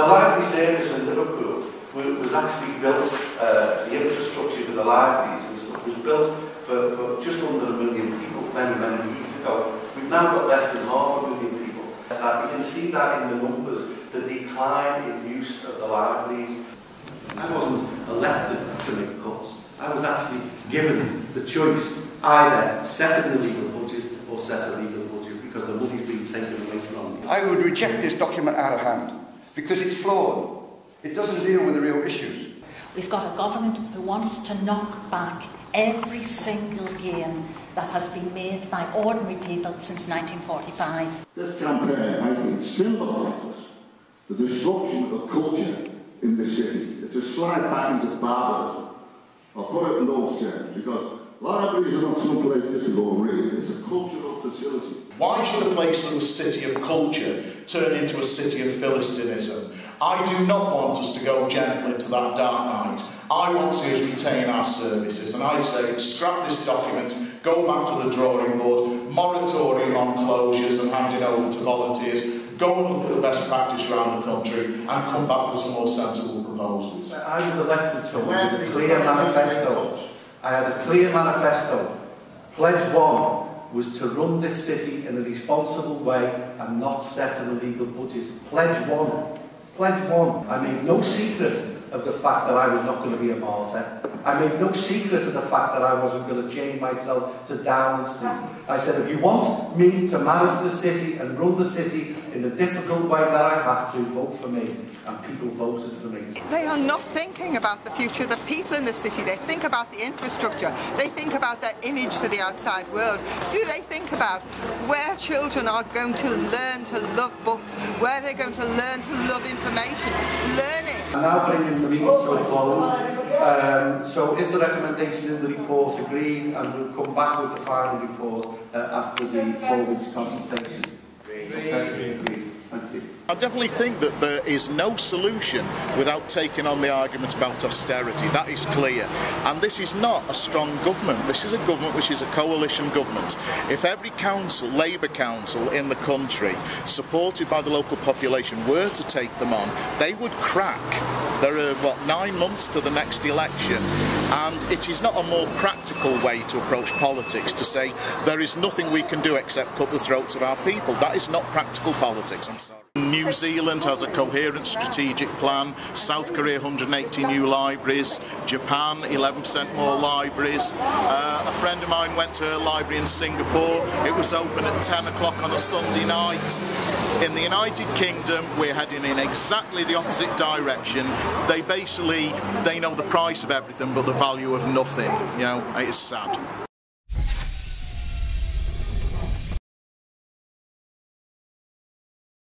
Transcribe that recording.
The library service in Liverpool was actually built, the infrastructure for the libraries and stuff was built for just under 1 million people many, many years ago. We've now got less than 500,000 people. You can see that in the numbers, the decline in use of the libraries. I wasn't elected to make cuts. I was actually given the choice, either set in the legal budget or set a legal budget, because the money's been taken away from me. I would reject this document out of hand, because it's flawed. It doesn't deal with the real issues. We've got a government who wants to knock back every single gain that has been made by ordinary people since 1945. This campaign, I think, symbolises the destruction of culture in the city. It's a slide back into barbarism. I'll put it in those terms, because libraries are not some place just to go and read. It's a cultural facility. Why should a place that was a city of culture turn into a city of Philistinism? I do not want us to go gently into that dark night. I want to see us retain our services, and I say scrap this document, go back to the drawing board, moratorium on closures and handing over to volunteers, go and look at the best practice around the country and come back with some more sensible proposals. I was elected to with a clear manifesto. I had a clear manifesto. Pledge 1 was to run this city in a responsible way and not set an illegal budget. Pledge 1. Pledge 1. I made no secret of the fact that I was not going to be a martyr. I made no secret of the fact that I wasn't going to chain myself to Downing Street. I said, if you want me to manage the city and run the city in the difficult way that I have to, vote for me. And people voted for me. They are not thinking about the future of the people in the city. They think about the infrastructure. They think about their image to the outside world. Do they think about where children are going to learn to love books, where they're going to learn to love information, learning? I'm now bringing the meeting to a close. So is the recommendation in the report agreed, and we'll come back with the final report after the 4 weeks consultation? Agreed. Thank you. I definitely think that there is no solution without taking on the argument about austerity. That is clear. And this is not a strong government. This is a government which is a coalition government. If every council, Labour council in the country, supported by the local population, were to take them on, they would crack. There are, 9 months to the next election, and it is not a more practical way to approach politics to say there is nothing we can do except cut the throats of our people. That is not practical politics, I'm sorry. New Zealand has a coherent strategic plan, South Korea 180 new libraries, Japan 11% more libraries. A friend of mine went to a library in Singapore, it was open at 10 o'clock on a Sunday night. In the United Kingdom we're heading in exactly the opposite direction. They know the price of everything but the value of nothing, you know, it's sad.